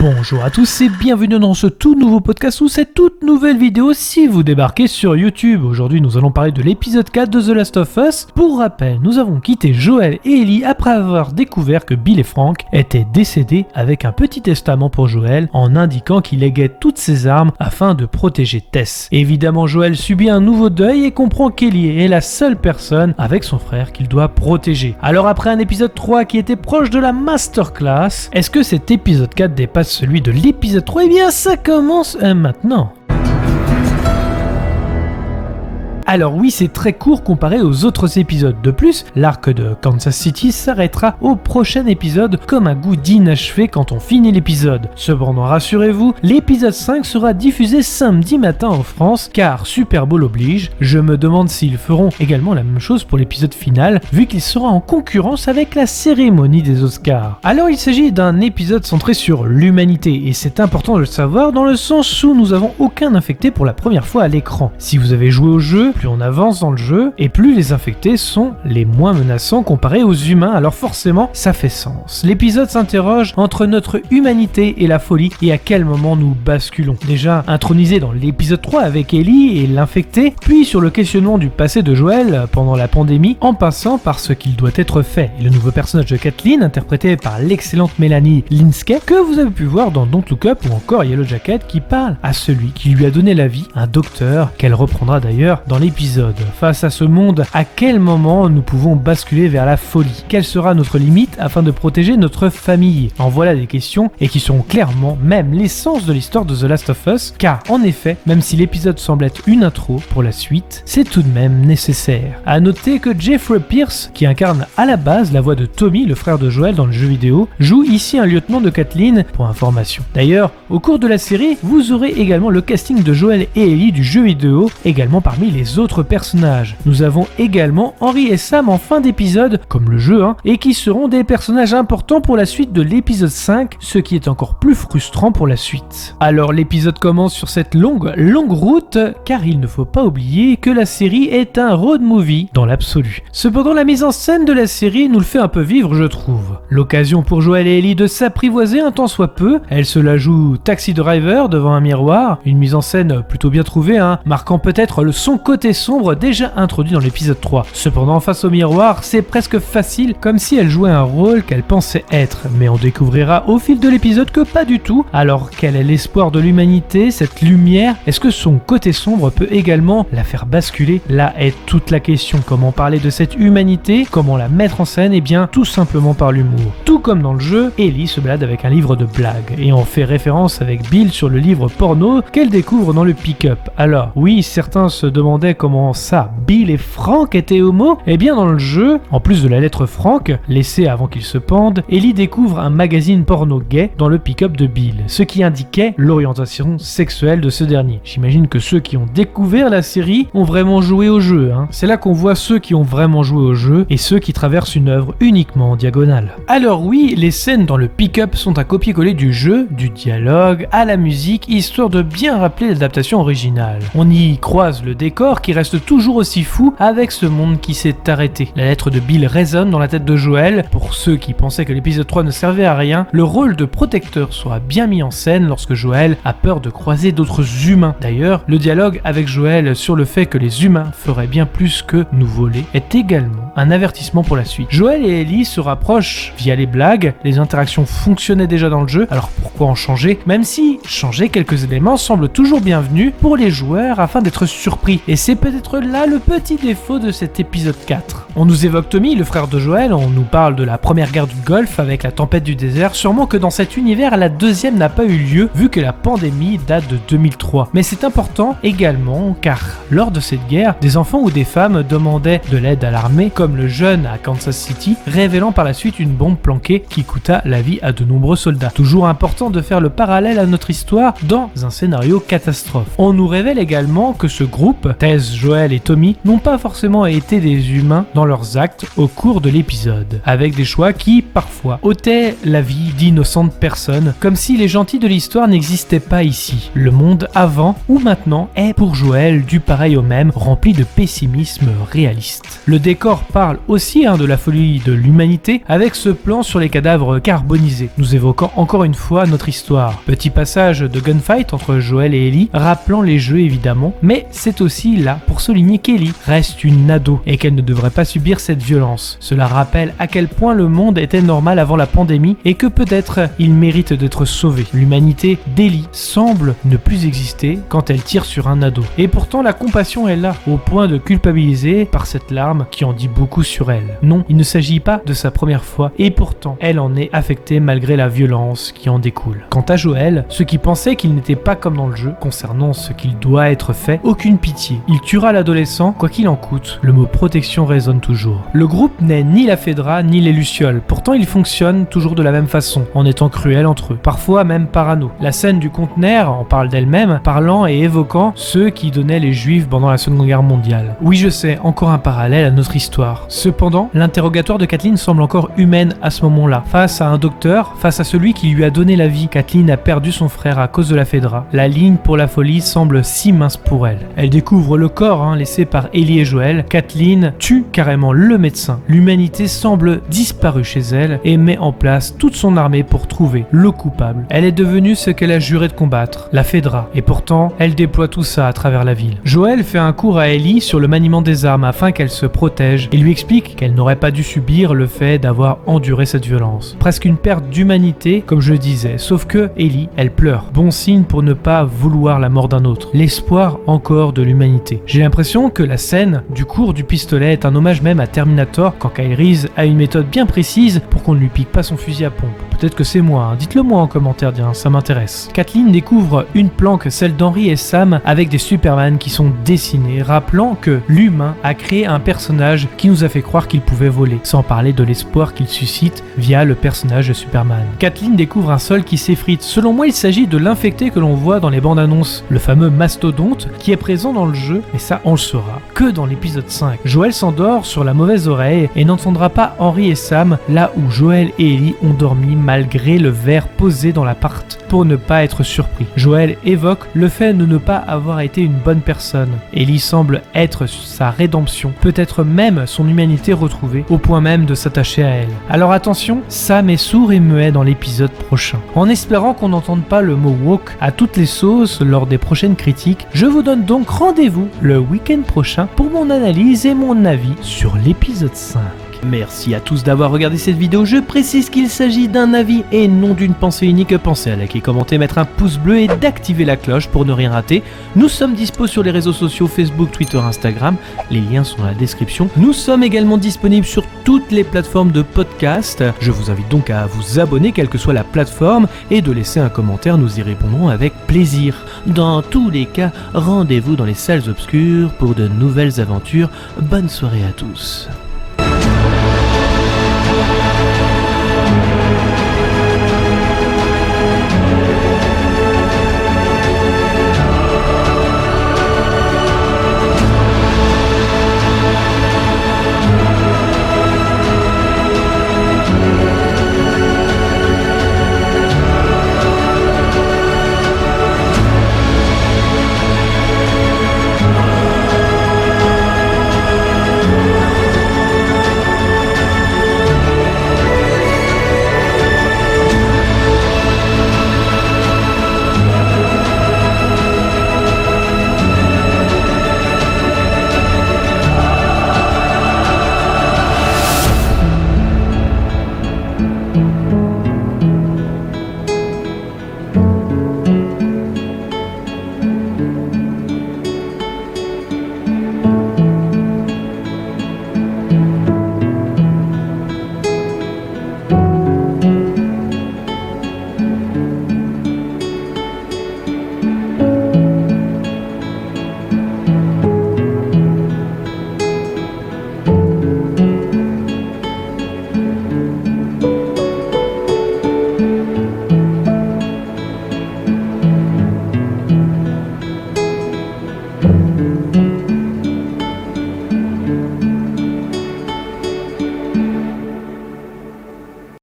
Bonjour à tous et bienvenue dans ce tout nouveau podcast ou cette toute nouvelle vidéo si vous débarquez sur YouTube. Aujourd'hui nous allons parler de l'épisode 4 de The Last of Us. Pour rappel, nous avons quitté Joel et Ellie après avoir découvert que Bill et Frank étaient décédés avec un petit testament pour Joel en indiquant qu'il léguait toutes ses armes afin de protéger Tess. Évidemment Joel subit un nouveau deuil et comprend qu'Ellie est la seule personne avec son frère qu'il doit protéger. Alors après un épisode 3 qui était proche de la masterclass, est-ce que cet épisode 4 dépasse celui de l'épisode 3, eh bien ça commence maintenant. Alors oui, c'est très court comparé aux autres épisodes. De plus, l'arc de Kansas City s'arrêtera au prochain épisode comme un goût d'inachevé quand on finit l'épisode. Cependant, rassurez-vous, l'épisode 5 sera diffusé samedi matin en France car Super Bowl oblige. Je me demande s'ils feront également la même chose pour l'épisode final vu qu'il sera en concurrence avec la cérémonie des Oscars. Alors il s'agit d'un épisode centré sur l'humanité et c'est important de le savoir dans le sens où nous avons aucun infecté pour la première fois à l'écran. Si vous avez joué au jeu, plus on avance dans le jeu, et plus les infectés sont les moins menaçants comparés aux humains, alors forcément, ça fait sens. L'épisode s'interroge entre notre humanité et la folie, et à quel moment nous basculons. Déjà intronisé dans l'épisode 3 avec Ellie et l'infecté, puis sur le questionnement du passé de Joel pendant la pandémie, en passant par ce qu'il doit être fait. Et le nouveau personnage de Kathleen, interprété par l'excellente Mélanie Lynskey, que vous avez pu voir dans Don't Look Up ou encore Yellow Jacket, qui parle à celui qui lui a donné la vie, un docteur, qu'elle reprendra d'ailleurs dans l'épisode. Face à ce monde, à quel moment nous pouvons basculer vers la folie? Quelle sera notre limite afin de protéger notre famille? En voilà des questions et qui sont clairement même l'essence de l'histoire de The Last of Us, car en effet, même si l'épisode semble être une intro pour la suite, c'est tout de même nécessaire. A noter que Jeffrey Pierce, qui incarne à la base la voix de Tommy, le frère de Joel dans le jeu vidéo, joue ici un lieutenant de Kathleen pour information. D'ailleurs, au cours de la série, vous aurez également le casting de Joel et Ellie du jeu vidéo, également parmi les autres personnages. Nous avons également Henry et Sam en fin d'épisode, comme le jeu, et qui seront des personnages importants pour la suite de l'épisode 5, ce qui est encore plus frustrant pour la suite. Alors l'épisode commence sur cette longue route, car il ne faut pas oublier que la série est un road movie dans l'absolu. Cependant, la mise en scène de la série nous le fait un peu vivre, je trouve. L'occasion pour Joel et Ellie de s'apprivoiser un tant soit peu, elle se la joue Taxi Driver devant un miroir, une mise en scène plutôt bien trouvée, marquant peut-être son côté sombre déjà introduit dans l'épisode 3. Cependant, face au miroir, c'est presque facile, comme si elle jouait un rôle qu'elle pensait être. Mais on découvrira au fil de l'épisode que pas du tout. Alors, quel est l'espoir de l'humanité, cette lumière? Est-ce que son côté sombre peut également la faire basculer? Là est toute la question. Comment parler de cette humanité? Comment la mettre en scène? Eh bien, tout simplement par l'humour. Tout comme dans le jeu, Ellie se balade avec un livre de blagues. Et on fait référence avec Bill sur le livre porno qu'elle découvre dans le pick-up. Alors, oui, certains se demandaient comment ça, Bill et Frank étaient homo? Eh bien dans le jeu, en plus de la lettre Frank, laissée avant qu'il se pende, Ellie découvre un magazine porno gay dans le pick-up de Bill, ce qui indiquait l'orientation sexuelle de ce dernier. J'imagine que ceux qui ont découvert la série ont vraiment joué au jeu. C'est là qu'on voit ceux qui ont vraiment joué au jeu et ceux qui traversent une œuvre uniquement en diagonale. Alors oui, les scènes dans le pick-up sont un copier-coller du jeu, du dialogue, à la musique, histoire de bien rappeler l'adaptation originale. On y croise le décor qui reste toujours aussi fou avec ce monde qui s'est arrêté. La lettre de Bill résonne dans la tête de Joel. Pour ceux qui pensaient que l'épisode 3 ne servait à rien, le rôle de protecteur sera bien mis en scène lorsque Joel a peur de croiser d'autres humains. D'ailleurs, le dialogue avec Joel sur le fait que les humains feraient bien plus que nous voler est également un avertissement pour la suite. Joel et Ellie se rapprochent via les blagues, les interactions fonctionnaient déjà dans le jeu, alors pourquoi en changer? Même si changer quelques éléments semble toujours bienvenu pour les joueurs afin d'être surpris. Et c'est peut-être là le petit défaut de cet épisode 4. On nous évoque Tommy, le frère de Joel, on nous parle de la première guerre du Golfe avec la tempête du désert, sûrement que dans cet univers la deuxième n'a pas eu lieu vu que la pandémie date de 2003. Mais c'est important également car lors de cette guerre, des enfants ou des femmes demandaient de l'aide à l'armée comme le jeune à Kansas City, révélant par la suite une bombe planquée qui coûta la vie à de nombreux soldats. Toujours important de faire le parallèle à notre histoire dans un scénario catastrophe. On nous révèle également que ce groupe, Tess, Jess, Joel et Tommy n'ont pas forcément été des humains dans leurs actes au cours de l'épisode, avec des choix qui, parfois, ôtaient la vie d'innocentes personnes, comme si les gentils de l'histoire n'existaient pas ici. Le monde avant ou maintenant est pour Joel du pareil au même, rempli de pessimisme réaliste. Le décor parle aussi de la folie de l'humanité avec ce plan sur les cadavres carbonisés, nous évoquant encore une fois notre histoire. Petit passage de gunfight entre Joel et Ellie, rappelant les jeux évidemment, mais c'est aussi là pour souligner qu'Ellie reste une ado et qu'elle ne devrait pas subir cette violence. Cela rappelle à quel point le monde était normal avant la pandémie et que peut-être il mérite d'être sauvé. L'humanité d'Ellie semble ne plus exister quand elle tire sur un ado. Et pourtant la compassion est là, au point de culpabiliser par cette larme qui en dit beaucoup sur elle. Non, il ne s'agit pas de sa première fois et pourtant elle en est affectée malgré la violence qui en découle. Quant à Joel, ceux qui pensaient qu'il n'était pas comme dans le jeu concernant ce qu'il doit être fait, aucune pitié. Il tuera l'adolescent quoi qu'il en coûte. Le mot protection résonne toujours. Le groupe n'est ni la Fedra ni les Lucioles, pourtant ils fonctionnent toujours de la même façon, en étant cruels entre eux, parfois même parano. La scène du conteneur en parle d'elle-même, parlant et évoquant ceux qui donnaient les Juifs pendant la Seconde Guerre mondiale. Oui, je sais, encore un parallèle à notre histoire. Cependant, l'interrogatoire de Kathleen semble encore humaine à ce moment-là. Face à un docteur, face à celui qui lui a donné la vie, Kathleen a perdu son frère à cause de la Fedra. La ligne pour la folie semble si mince pour elle. Elle découvre le corps laissé par Ellie et Joel. Kathleen tue carrément le médecin. L'humanité semble disparue chez elle et met en place toute son armée pour trouver le coupable. Elle est devenue ce qu'elle a juré de combattre, la Fedra, et pourtant elle déploie tout ça à travers la ville. Joel fait un cours à Ellie sur le maniement des armes afin qu'elle se protège et lui explique qu'elle n'aurait pas dû subir le fait d'avoir enduré cette violence. Presque une perte d'humanité, comme je le disais, sauf que Ellie, elle pleure. Bon signe pour ne pas vouloir la mort d'un autre. L'espoir encore de l'humanité. J'ai l'impression que la scène du cours du pistolet est un hommage même à Terminator quand Kyle Reese a une méthode bien précise pour qu'on ne lui pique pas son fusil à pompe. Peut-être que c'est moi, dites-le moi en commentaire, ça m'intéresse. Kathleen découvre une planque, celle d'Henry et Sam, avec des Superman qui sont dessinés, rappelant que l'humain a créé un personnage qui nous a fait croire qu'il pouvait voler, sans parler de l'espoir qu'il suscite via le personnage de Superman. Kathleen découvre un sol qui s'effrite. Selon moi, il s'agit de l'infecté que l'on voit dans les bandes annonces, le fameux mastodonte qui est présent dans le jeu, mais ça on le saura que dans l'épisode 5. Joel s'endort sur la mauvaise oreille et n'entendra pas Henry et Sam là où Joel et Ellie ont dormi malgré le verre posé dans l'appart pour ne pas être surpris. Joel évoque le fait de ne pas avoir été une bonne personne. Ellie semble être sa rédemption, peut-être même son humanité retrouvée, au point même de s'attacher à elle. Alors attention, Sam est sourd et muet dans l'épisode prochain. En espérant qu'on n'entende pas le mot woke à toutes les sauces lors des prochaines critiques, je vous donne donc rendez-vous le week-end prochain pour mon analyse et mon avis sur l'épisode 5. Merci à tous d'avoir regardé cette vidéo, je précise qu'il s'agit d'un avis et non d'une pensée unique. Pensez à liker, commenter, mettre un pouce bleu et d'activer la cloche pour ne rien rater. Nous sommes dispo sur les réseaux sociaux Facebook, Twitter, Instagram, les liens sont dans la description. Nous sommes également disponibles sur toutes les plateformes de podcast. Je vous invite donc à vous abonner quelle que soit la plateforme et de laisser un commentaire, nous y répondrons avec plaisir. Dans tous les cas, rendez-vous dans les salles obscures pour de nouvelles aventures. Bonne soirée à tous.